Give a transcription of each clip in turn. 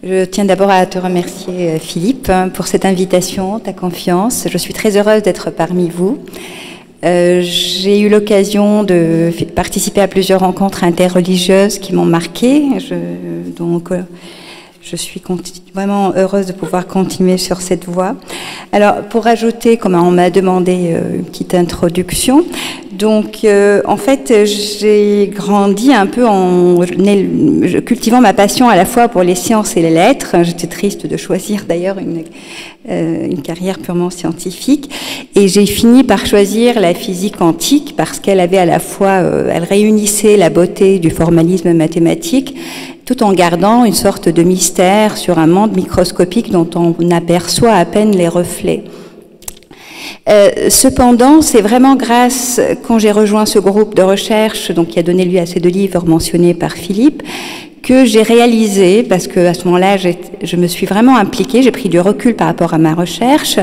Je tiens d'abord à te remercier, Philippe, pour cette invitation, ta confiance. Je suis très heureuse d'être parmi vous. J'ai eu l'occasion de participer à plusieurs rencontres interreligieuses qui m'ont marquée. Je suis vraiment heureuse de pouvoir continuer sur cette voie. Alors, pour ajouter, comme on m'a demandé une petite introduction, donc en fait, j'ai grandi un peu en cultivant ma passion à la fois pour les sciences et les lettres. J'étais triste de choisir d'ailleurs une carrière purement scientifique, et j'ai fini par choisir la physique quantique parce qu'elle avait à la fois, elle réunissait la beauté du formalisme mathématique tout en gardant une sorte de mystère sur un monde microscopique dont on aperçoit à peine les reflets. Cependant, c'est vraiment grâce, quand j'ai rejoint ce groupe de recherche, donc qui a donné lieu à ces deux livres mentionnés par Philippe, que j'ai réalisé, parce que à ce moment-là, je me suis vraiment impliquée, j'ai pris du recul par rapport à ma recherche,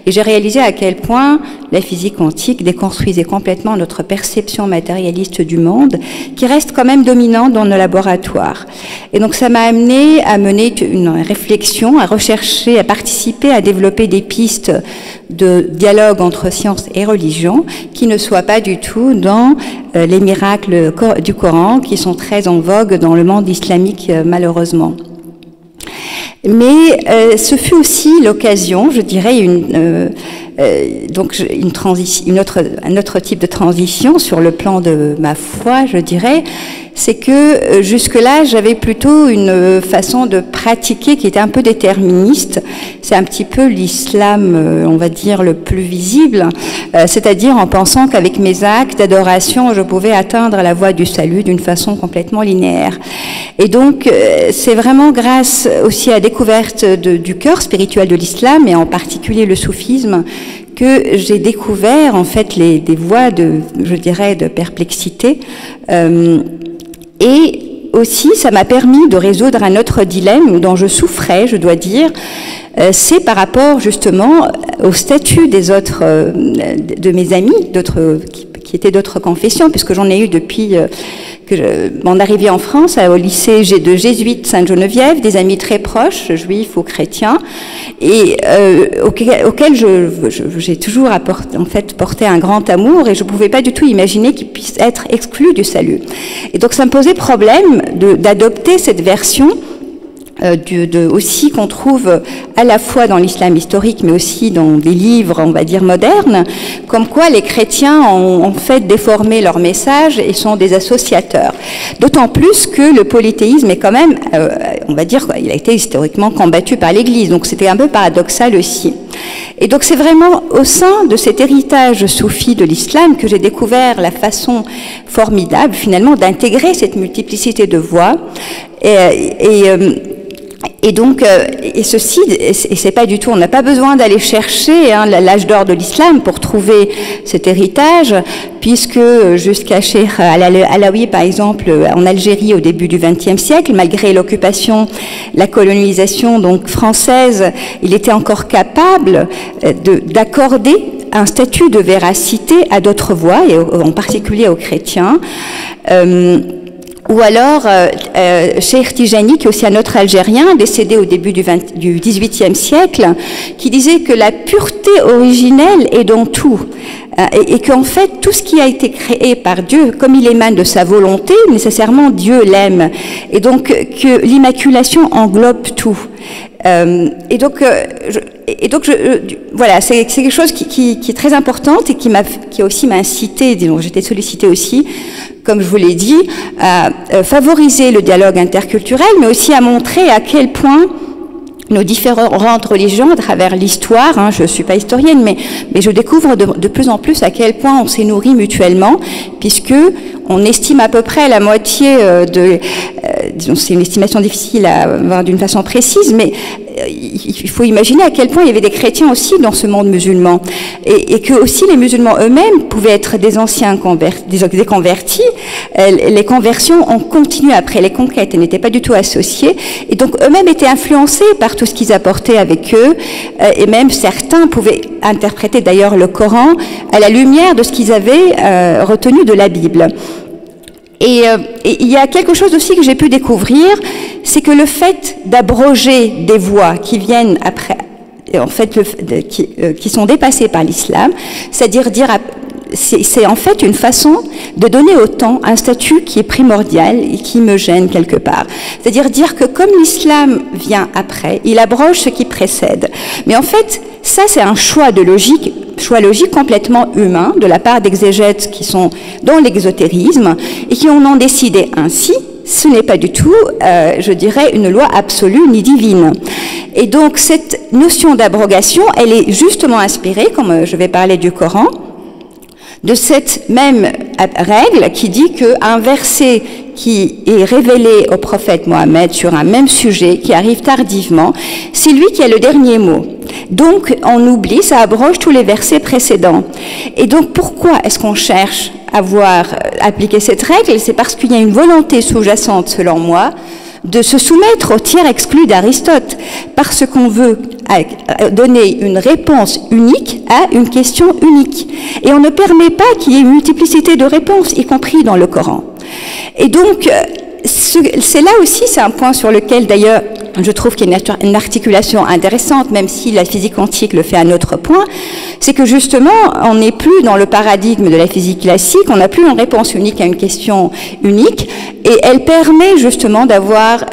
et j'ai réalisé à quel point la physique quantique déconstruisait complètement notre perception matérialiste du monde, qui reste quand même dominante dans nos laboratoires. Et donc ça m'a amené à mener une réflexion, à rechercher, à participer, à développer des pistes de dialogue entre science et religion qui ne soient pas du tout dans les miracles du Coran qui sont très en vogue dans le monde islamique malheureusement. Mais ce fut aussi l'occasion, je dirais, un autre type de transition sur le plan de ma foi, je dirais, c'est que jusque-là, j'avais plutôt une façon de pratiquer qui était un peu déterministe. C'est un petit peu l'islam, on va dire, le plus visible, c'est-à-dire en pensant qu'avec mes actes d'adoration, je pouvais atteindre la voie du salut d'une façon complètement linéaire. Et donc, c'est vraiment grâce aussi à la découverte du cœur spirituel de l'islam, et en particulier le soufisme, que j'ai découvert en fait des voies je dirais, de perplexité. Et aussi, ça m'a permis de résoudre un autre dilemme dont je souffrais, je dois dire, c'est par rapport justement au statut des autres, de mes amis, qui étaient d'autres confessions, puisque j'en ai eu depuis mon arrivée en France, au lycée de jésuites Sainte-Geneviève, des amis très proches, juifs ou chrétiens, et auxquels j'ai toujours en fait porté un grand amour, et je ne pouvais pas du tout imaginer qu'ils puissent être exclus du salut. Et donc ça me posait problème d'adopter cette version aussi qu'on trouve à la fois dans l'islam historique, mais aussi dans des livres, on va dire, modernes, comme quoi les chrétiens ont en fait déformé leur message et sont des associateurs. D'autant plus que le polythéisme est quand même, on va dire, il a été historiquement combattu par l'Église, donc c'était un peu paradoxal aussi. Et donc c'est vraiment au sein de cet héritage soufi de l'islam que j'ai découvert la façon formidable, finalement, d'intégrer cette multiplicité de voix, et donc, et ceci, et c'est pas du tout, on n'a pas besoin d'aller chercher l'âge d'or de l'islam pour trouver cet héritage, puisque jusqu'à Cheikh Alaoui, par exemple, en Algérie au début du XXe siècle, malgré l'occupation, la colonisation donc française, il était encore capable d'accorder un statut de véracité à d'autres voix, et en particulier aux chrétiens. Ou alors, Cheikh Tijani, qui est aussi un autre Algérien, décédé au début du XVIIIe siècle, qui disait que la pureté originelle est dans tout. Et qu'en fait, tout ce qui a été créé par Dieu, comme il émane de sa volonté, nécessairement Dieu l'aime. Et donc, que l'immaculation englobe tout. Et donc, voilà, c'est quelque chose qui est très importante et qui aussi m'a incité, disons, j'étais sollicitée aussi, comme je vous l'ai dit, à favoriser le dialogue interculturel, mais aussi à montrer à quel point nos différentes religions à travers l'histoire, je ne suis pas historienne, mais je découvre de plus en plus à quel point on s'est nourris mutuellement, puisque on estime à peu près la moitié disons, c'est une estimation difficile à avoir d'une façon précise, mais il faut imaginer à quel point il y avait des chrétiens aussi dans ce monde musulman, et que aussi les musulmans eux-mêmes pouvaient être des anciens des convertis. Les conversions ont continué après les conquêtes, elles n'étaient pas du tout associées, et donc eux-mêmes étaient influencés par tout ce qu'ils apportaient avec eux, et même certains pouvaient interpréter d'ailleurs le Coran à la lumière de ce qu'ils avaient retenu de la Bible. Et il y a quelque chose aussi que j'ai pu découvrir, c'est que le fait d'abroger des voies qui viennent après, en fait, qui sont dépassées par l'islam, c'est-à-dire c'est en fait une façon de donner au temps un statut qui est primordial et qui me gêne quelque part. C'est-à-dire dire que comme l'islam vient après, il abroge ce qui précède. Mais en fait, ça c'est un choix logique complètement humain de la part d'exégètes qui sont dans l'exotérisme et qui en ont décidé ainsi. Ce n'est pas du tout, je dirais, une loi absolue ni divine. Et donc cette notion d'abrogation, elle est justement inspirée, comme je vais parler du Coran, de cette même règle qui dit qu'un verset qui est révélé au prophète Mohammed sur un même sujet, qui arrive tardivement, c'est lui qui a le dernier mot. Donc on oublie, ça abroge tous les versets précédents. Et donc pourquoi est-ce qu'on cherche à voir appliquer cette règle? C'est parce qu'il y a une volonté sous-jacente, selon moi, de se soumettre au tiers exclu d'Aristote, parce qu'on veut donner une réponse unique à une question unique. Et on ne permet pas qu'il y ait une multiplicité de réponses, y compris dans le Coran. Et donc, c'est là aussi, c'est un point sur lequel, d'ailleurs, je trouve qu'il y a une articulation intéressante, même si la physique quantique le fait à un autre point, c'est que justement, on n'est plus dans le paradigme de la physique classique, on n'a plus une réponse unique à une question unique, et elle permet justement d'avoir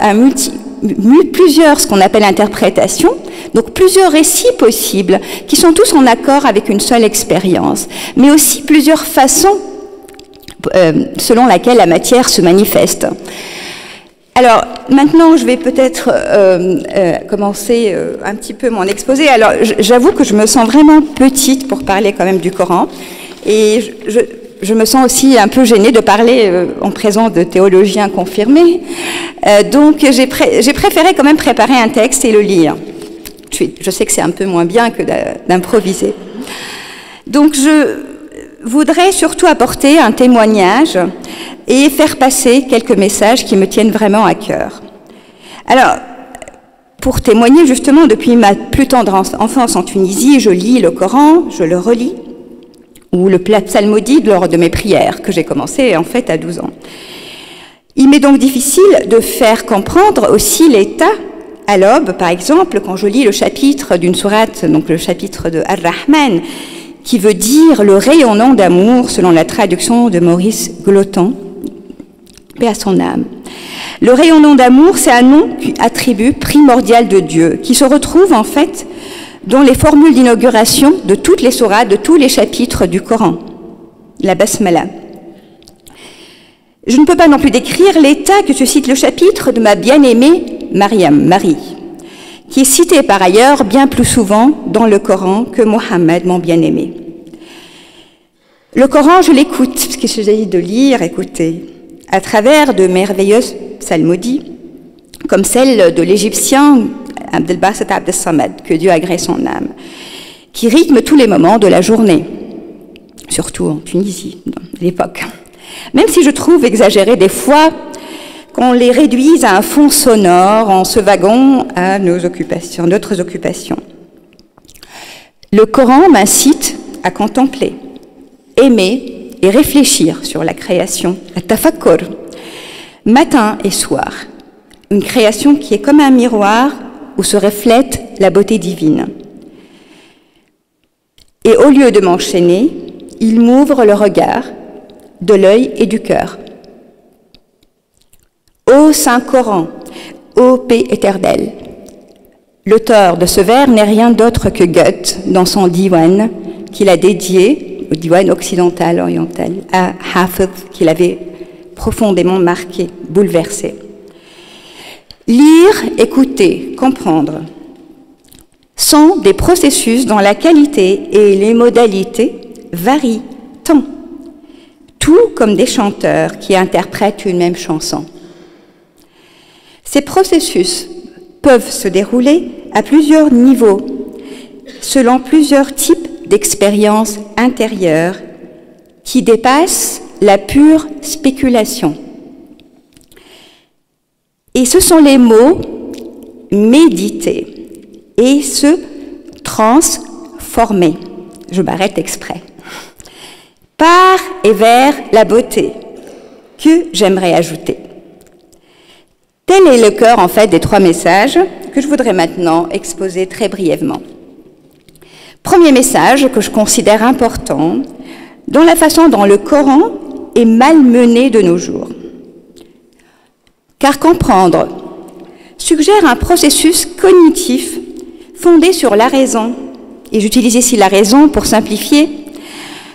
plusieurs, ce qu'on appelle interprétations, donc plusieurs récits possibles, qui sont tous en accord avec une seule expérience, mais aussi plusieurs façons selon laquelle la matière se manifeste. Alors, maintenant, je vais peut-être commencer un petit peu mon exposé. Alors, j'avoue que je me sens vraiment petite pour parler quand même du Coran. Et je me sens aussi un peu gênée de parler en présence de théologiens confirmés. Donc, j'ai préféré quand même préparer un texte et le lire. Je sais que c'est un peu moins bien que d'improviser. Donc, je voudrais surtout apporter un témoignage et faire passer quelques messages qui me tiennent vraiment à cœur. Alors, pour témoigner justement, depuis ma plus tendre enfance en Tunisie, je lis le Coran, je le relis, ou le psalmodie lors de mes prières, que j'ai commencé en fait à 12 ans. Il m'est donc difficile de faire comprendre aussi l'état à l'aube, par exemple, quand je lis le chapitre d'une sourate, donc le chapitre de Ar-Rahman, qui veut dire le rayonnant d'amour, selon la traduction de Maurice Glotton, paix à son âme. Le rayonnant d'amour, c'est un nom, attribut primordial de Dieu, qui se retrouve en fait dans les formules d'inauguration de toutes les sourates, de tous les chapitres du Coran, la Basmala. Je ne peux pas non plus décrire l'état que suscite le chapitre de ma bien-aimée Mariam, Marie, qui est citée par ailleurs bien plus souvent dans le Coran que Mohammed, mon bien-aimé. Le Coran, je l'écoute, parce qu'il s'agit de lire, écouter, à travers de merveilleuses psalmodies, comme celle de l'Égyptien Abdelbasset Abdel-Samad, que Dieu agrée son âme, qui rythme tous les moments de la journée, surtout en Tunisie, à l'époque. Même si je trouve exagéré des fois qu'on les réduise à un fond sonore en se vaguant à nos occupations, d'autres occupations. Le Coran m'incite à contempler, aimer et réfléchir sur la création, la tafakkur, matin et soir. Une création qui est comme un miroir où se reflète la beauté divine. Et au lieu de m'enchaîner, il m'ouvre le regard de l'œil et du cœur. Ô Saint-Coran, ô paix éternelle. L'auteur de ce vers n'est rien d'autre que Goethe dans son diwan qu'il a dédié, au diwan occidental, oriental, à Hafez, qu'il avait profondément marqué, bouleversé. Lire, écouter, comprendre sont des processus dont la qualité et les modalités varient tant, tout comme des chanteurs qui interprètent une même chanson. Ces processus peuvent se dérouler à plusieurs niveaux, selon plusieurs types d'expériences intérieures qui dépassent la pure spéculation. Et ce sont les mots méditer et se transformer. Je m'arrête exprès. Par et vers la beauté que j'aimerais ajouter. Tel est le cœur, en fait, des 3 messages que je voudrais maintenant exposer très brièvement. Premier message que je considère important, dans la façon dont le Coran est malmené de nos jours. Car comprendre suggère un processus cognitif fondé sur la raison. Et j'utilise ici la raison pour simplifier,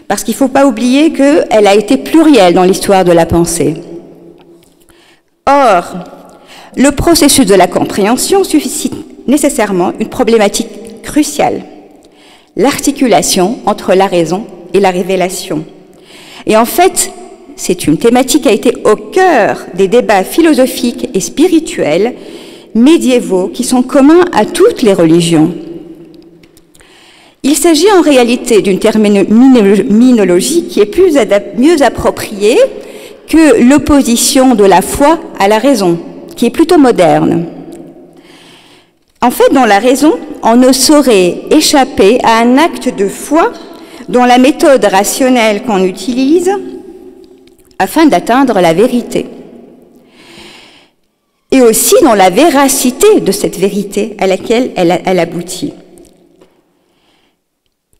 parce qu'il ne faut pas oublier qu'elle a été plurielle dans l'histoire de la pensée. Or, le processus de la compréhension suscite nécessairement une problématique cruciale, l'articulation entre la raison et la révélation. Et en fait, c'est une thématique qui a été au cœur des débats philosophiques et spirituels médiévaux qui sont communs à toutes les religions. Il s'agit en réalité d'une terminologie qui est mieux appropriée que l'opposition de la foi à la raison, qui est plutôt moderne. En fait, dans la raison, on ne saurait échapper à un acte de foi dont la méthode rationnelle qu'on utilise afin d'atteindre la vérité. Et aussi dans la véracité de cette vérité à laquelle elle aboutit.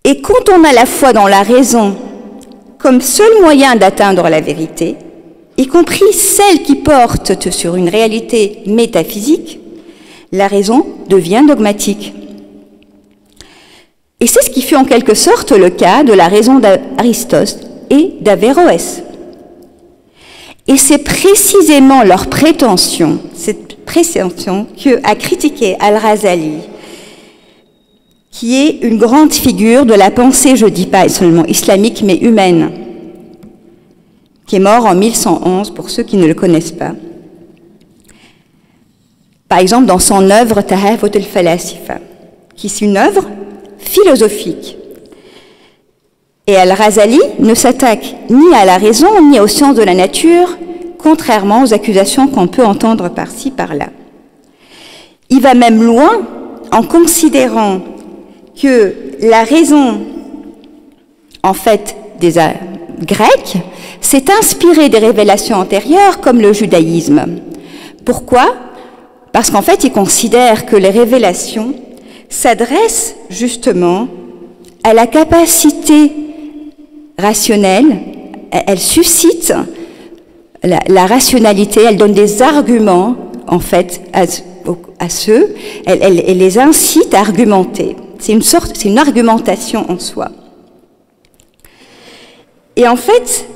Et quand on a la foi dans la raison comme seul moyen d'atteindre la vérité, y compris celle qui porte sur une réalité métaphysique, la raison devient dogmatique. Et c'est ce qui fut en quelque sorte le cas de la raison d'Aristote et d'Averroès. Et c'est précisément leur prétention, cette prétention que a critiqué Al-Razali, qui est une grande figure de la pensée, je ne dis pas seulement islamique, mais humaine, qui est mort en 1111, pour ceux qui ne le connaissent pas. Par exemple, dans son œuvre Tahafut al-Falasifa, qui est une œuvre philosophique. Et Al-Razali ne s'attaque ni à la raison, ni aux sciences de la nature, contrairement aux accusations qu'on peut entendre par-ci, par-là. Il va même loin en considérant que la raison, en fait, des Grecs, s'est inspirée des révélations antérieures, comme le judaïsme. Pourquoi ? Parce qu'en fait, il considère que les révélations s'adressent justement à la capacité rationnelle, elles suscitent la rationalité, elles donnent des arguments, en fait, à ceux, elles les incitent à argumenter. C'est une argumentation en soi. Et en fait,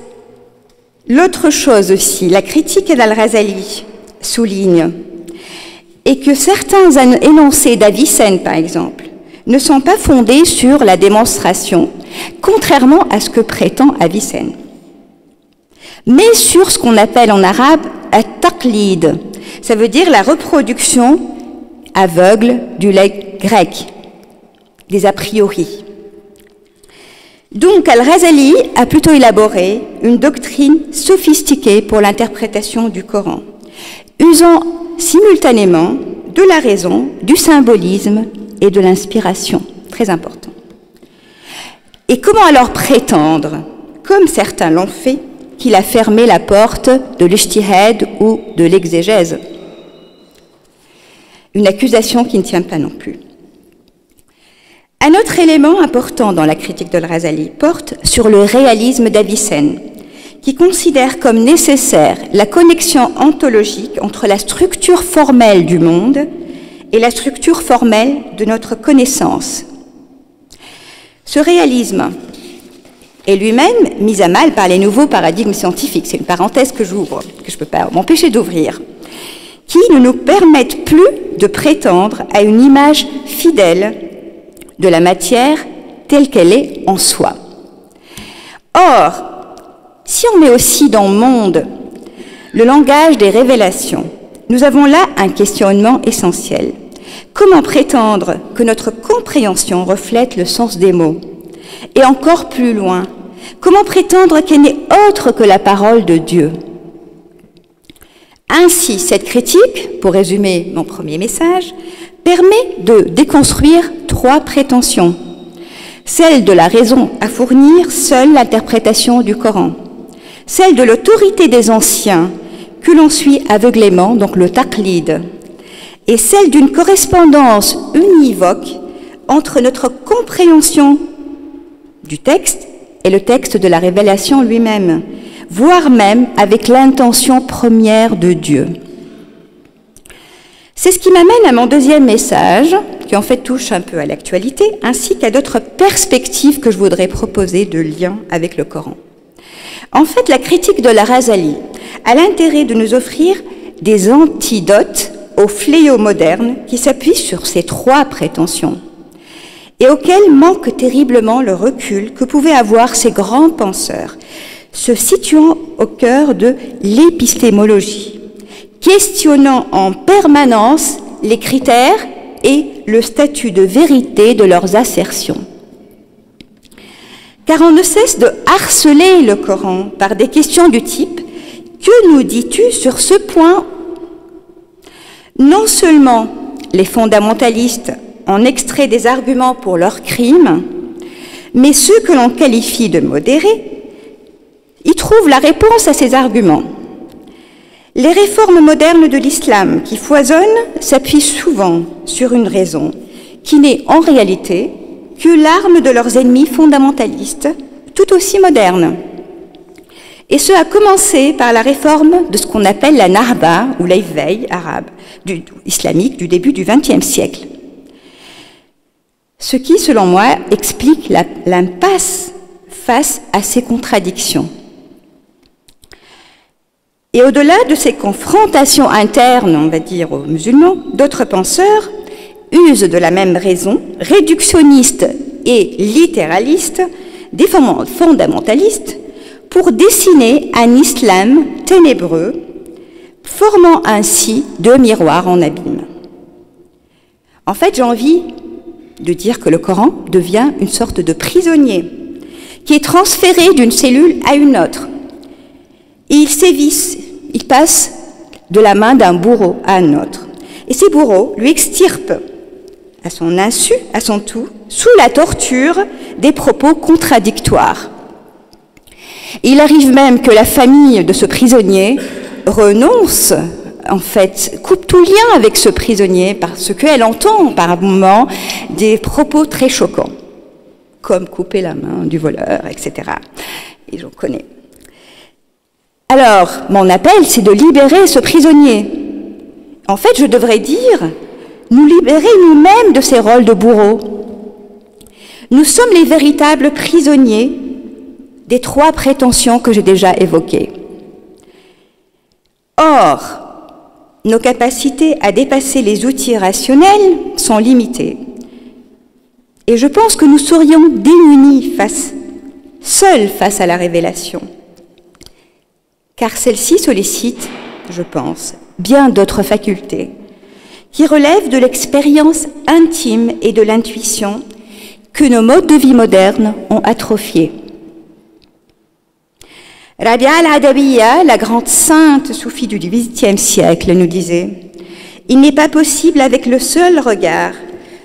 l'autre chose aussi, la critique d'Al-Razali souligne, est que certains énoncés d'Avicenne, par exemple, ne sont pas fondés sur la démonstration, contrairement à ce que prétend Avicenne, mais sur ce qu'on appelle en arabe « at-taqlid », ça veut dire la reproduction aveugle du legs grec, des a priori. Donc Al-Razali a plutôt élaboré une doctrine sophistiquée pour l'interprétation du Coran, usant simultanément de la raison, du symbolisme et de l'inspiration. Très important. Et comment alors prétendre, comme certains l'ont fait, qu'il a fermé la porte de l'ijtihad ou de l'exégèse? Une accusation qui ne tient pas non plus. Un autre élément important dans la critique d'Al-Razali porte sur le réalisme d'Avicenne, qui considère comme nécessaire la connexion ontologique entre la structure formelle du monde et la structure formelle de notre connaissance. Ce réalisme est lui-même mis à mal par les nouveaux paradigmes scientifiques. C'est une parenthèse que j'ouvre, que je ne peux pas m'empêcher d'ouvrir, qui ne nous permettent plus de prétendre à une image fidèle de la matière telle qu'elle est en soi. Or, si on met aussi dans le monde le langage des révélations, nous avons là un questionnement essentiel. Comment prétendre que notre compréhension reflète le sens des mots? Et encore plus loin, comment prétendre qu'elle n'est autre que la parole de Dieu? Ainsi, cette critique, pour résumer mon premier message, permet de déconstruire 3 prétentions. Celle de la raison à fournir seule l'interprétation du Coran, celle de l'autorité des anciens, que l'on suit aveuglément, donc le taqlid, et celle d'une correspondance univoque entre notre compréhension du texte et le texte de la révélation lui-même, voire même avec l'intention première de Dieu. C'est ce qui m'amène à mon deuxième message, qui en fait touche un peu à l'actualité, ainsi qu'à d'autres perspectives que je voudrais proposer de lien avec le Coran. En fait, la critique de Al-Ghazali a l'intérêt de nous offrir des antidotes aux fléaux modernes qui s'appuient sur ces trois prétentions et auxquels manque terriblement le recul que pouvaient avoir ces grands penseurs, se situant au cœur de l'épistémologie, questionnant en permanence les critères et le statut de vérité de leurs assertions. Car on ne cesse de harceler le Coran par des questions du type « Que nous dis-tu sur ce point ?» Non seulement les fondamentalistes en extraient des arguments pour leurs crimes, mais ceux que l'on qualifie de modérés y trouvent la réponse à ces arguments. Les réformes modernes de l'islam qui foisonnent s'appuient souvent sur une raison qui n'est en réalité que l'arme de leurs ennemis fondamentalistes, tout aussi modernes. Et ce a commencé par la réforme de ce qu'on appelle la Nahda, ou l'éveil arabe, islamique du début du XXe siècle. Ce qui, selon moi, explique l'impasse face à ces contradictions. Et au-delà de ces confrontations internes, on va dire, aux musulmans, d'autres penseurs usent de la même raison, réductionnistes et littéralistes, des fondamentalistes, pour dessiner un islam ténébreux, formant ainsi deux miroirs en abîme. En fait, j'ai envie de dire que le Coran devient une sorte de prisonnier qui est transféré d'une cellule à une autre. Et il sévisse, il passe de la main d'un bourreau à un autre. Et ces bourreaux lui extirpent, à son insu, à son tour, sous la torture, des propos contradictoires. Et il arrive même que la famille de ce prisonnier renonce, en fait, coupe tout lien avec ce prisonnier parce qu'elle entend par moments des propos très choquants, comme couper la main du voleur, etc. Et j'en connais. Alors, mon appel, c'est de libérer ce prisonnier. En fait, je devrais dire, nous libérer nous-mêmes de ces rôles de bourreaux. Nous sommes les véritables prisonniers des trois prétentions que j'ai déjà évoquées. Or, nos capacités à dépasser les outils rationnels sont limitées. Et je pense que nous serions démunis seuls face à la révélation. Car celle-ci sollicite, je pense, bien d'autres facultés qui relèvent de l'expérience intime et de l'intuition que nos modes de vie modernes ont atrophiés. Rabia al-Adawiya, la grande sainte soufie du XVIIIe siècle, nous disait « Il n'est pas possible avec le seul regard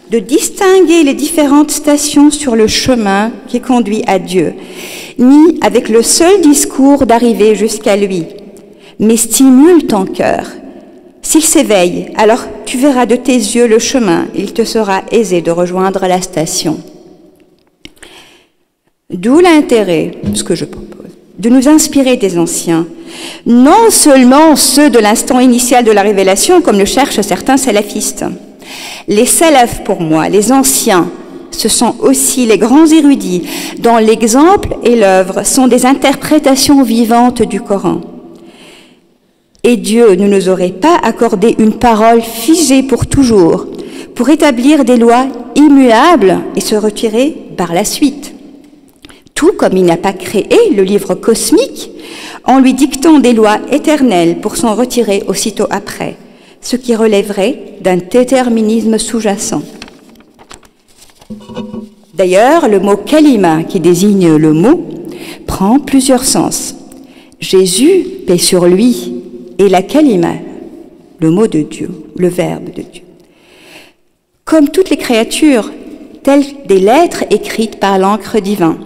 de distinguer les différentes stations sur le chemin qui conduit à Dieu, ni avec le seul discours d'arriver jusqu'à lui, mais stimule ton cœur. S'il s'éveille, alors tu verras de tes yeux le chemin, il te sera aisé de rejoindre la station. » D'où l'intérêt, ce que je propose, de nous inspirer des anciens, non seulement ceux de l'instant initial de la révélation, comme le cherchent certains salafistes. Les salafs, pour moi, les anciens, ce sont aussi les grands érudits dont l'exemple et l'œuvre sont des interprétations vivantes du Coran. Et Dieu ne nous aurait pas accordé une parole figée pour toujours, pour établir des lois immuables et se retirer par la suite. Tout comme il n'a pas créé le livre cosmique en lui dictant des lois éternelles pour s'en retirer aussitôt après, ce qui relèverait d'un déterminisme sous-jacent. D'ailleurs, le mot « kalima » qui désigne le mot prend plusieurs sens. Jésus, paix sur lui, est la kalima, le mot de Dieu, le verbe de Dieu. Comme toutes les créatures, telles des lettres écrites par l'encre divine.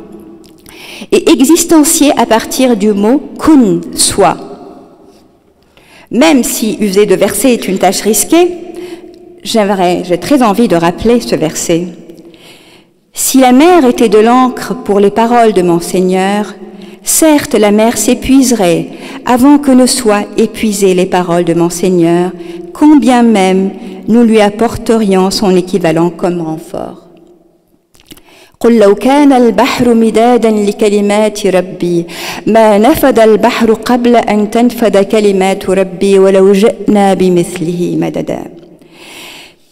et existencié à partir du mot « kun », soit. Même si user de versets est une tâche risquée, j'ai très envie de rappeler ce verset. Si la mer était de l'encre pour les paroles de mon Seigneur, certes la mer s'épuiserait avant que ne soient épuisées les paroles de mon Seigneur, combien même nous lui apporterions son équivalent comme renfort. قل لو كان البحر مدادا لكلمات ربي ما نفد البحر قبل أن تنفد كلمات ربي ولو جئنا بمثله مددا.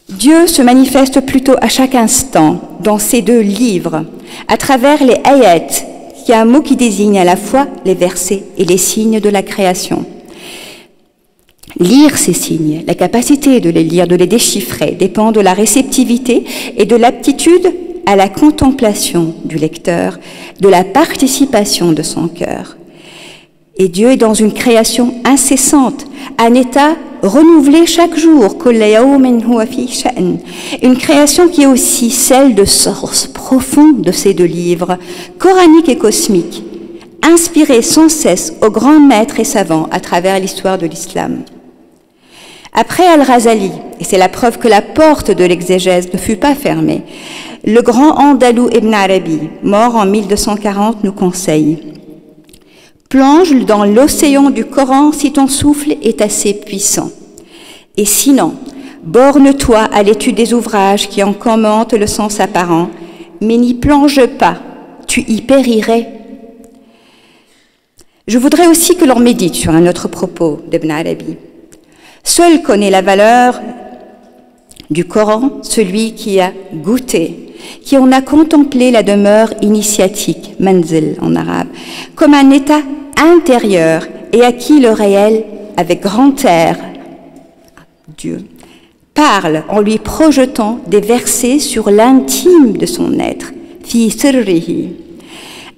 Dieu se manifeste plutôt à chaque instant dans ces deux livres, à travers les ayats, qui est un mot qui désigne à la fois les versets et les signes de la création. Lire ces signes, la capacité de les lire, de les déchiffrer, dépend de la réceptivité et de l'aptitude à la contemplation du lecteur, de la participation de son cœur. Et Dieu est dans une création incessante, un état renouvelé chaque jour, une création qui est aussi celle de source profonde de ces deux livres, coraniques et cosmiques, inspirés sans cesse aux grands maîtres et savants à travers l'histoire de l'islam. Après Al-Razali, et c'est la preuve que la porte de l'exégèse ne fut pas fermée, le grand andalou Ibn Arabi, mort en 1240, nous conseille: plonge dans l'océan du Coran si ton souffle est assez puissant. Et sinon, borne-toi à l'étude des ouvrages qui en commentent le sens apparent, mais n'y plonge pas, tu y périrais. Je voudrais aussi que l'on médite sur un autre propos d'Ibn Arabi. Seul connaît la valeur du Coran celui qui a goûté, qui en a contemplé la demeure initiatique, manzil en arabe, comme un état intérieur et à qui le réel, avec grand air, Dieu, parle en lui projetant des versets sur l'intime de son être, fi sirrihi.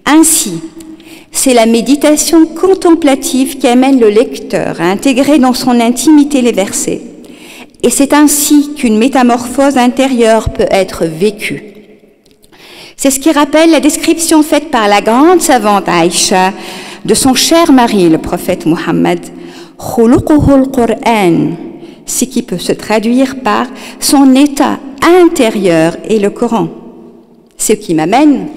Ainsi, c'est la méditation contemplative qui amène le lecteur à intégrer dans son intimité les versets. Et c'est ainsi qu'une métamorphose intérieure peut être vécue. C'est ce qui rappelle la description faite par la grande savante Aïcha de son cher mari, le prophète Mohammed, khuluquhul Qur'an, ce qui peut se traduire par son état intérieur et le Coran. Ce qui m'amène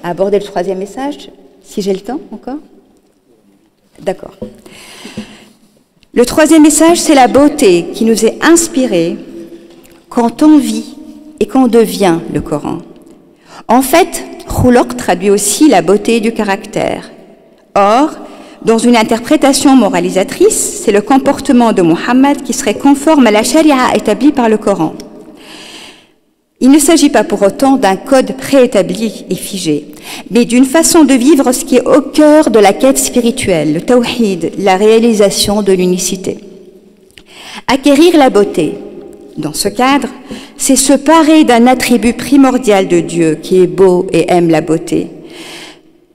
à aborder le troisième message, si j'ai le temps encore. D'accord. Le troisième message, c'est la beauté qui nous est inspirée quand on vit et qu'on devient le Coran. En fait, khuluq traduit aussi la beauté du caractère. Or, dans une interprétation moralisatrice, c'est le comportement de Mohammed qui serait conforme à la charia établie par le Coran. Il ne s'agit pas pour autant d'un code préétabli et figé, mais d'une façon de vivre ce qui est au cœur de la quête spirituelle, le tawhid, la réalisation de l'unicité. Acquérir la beauté, dans ce cadre, c'est se parer d'un attribut primordial de Dieu qui est beau et aime la beauté.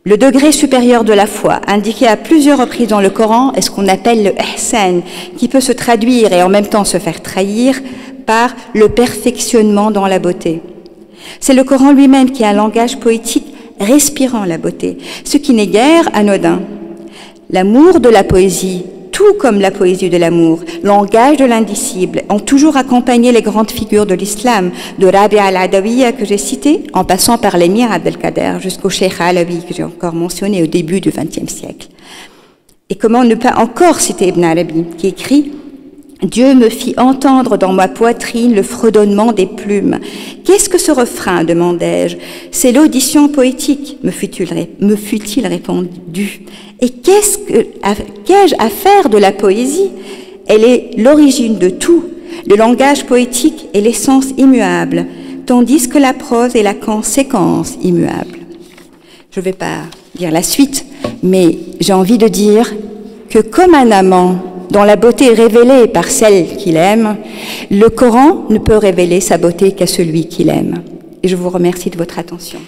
Le degré supérieur de la foi, indiqué à plusieurs reprises dans le Coran, est ce qu'on appelle le ihsan, qui peut se traduire et en même temps se faire trahir par le perfectionnement dans la beauté. C'est le Coran lui-même qui a un langage poétique respirant la beauté, ce qui n'est guère anodin. L'amour de la poésie, tout comme la poésie de l'amour, langage de l'indicible, ont toujours accompagné les grandes figures de l'islam, de Rabi'a al-Adawiya que j'ai cité, en passant par l'émir Abdelkader jusqu'au Cheikh Alawi que j'ai encore mentionné au début du XXe siècle. Et comment ne pas encore citer Ibn Arabi qui écrit « Dieu me fit entendre dans ma poitrine le fredonnement des plumes. Qu'est-ce que ce refrain, demandai-je. C'est l'audition poétique, me fut-il répondu. Et qu'ai-je à faire de la poésie? Elle est l'origine de tout. Le langage poétique est l'essence immuable, tandis que la prose est la conséquence immuable. » Je ne vais pas dire la suite, mais j'ai envie de dire que comme un amant dont la beauté est révélée par celle qu'il aime, le Coran ne peut révéler sa beauté qu'à celui qu'il aime. Et je vous remercie de votre attention.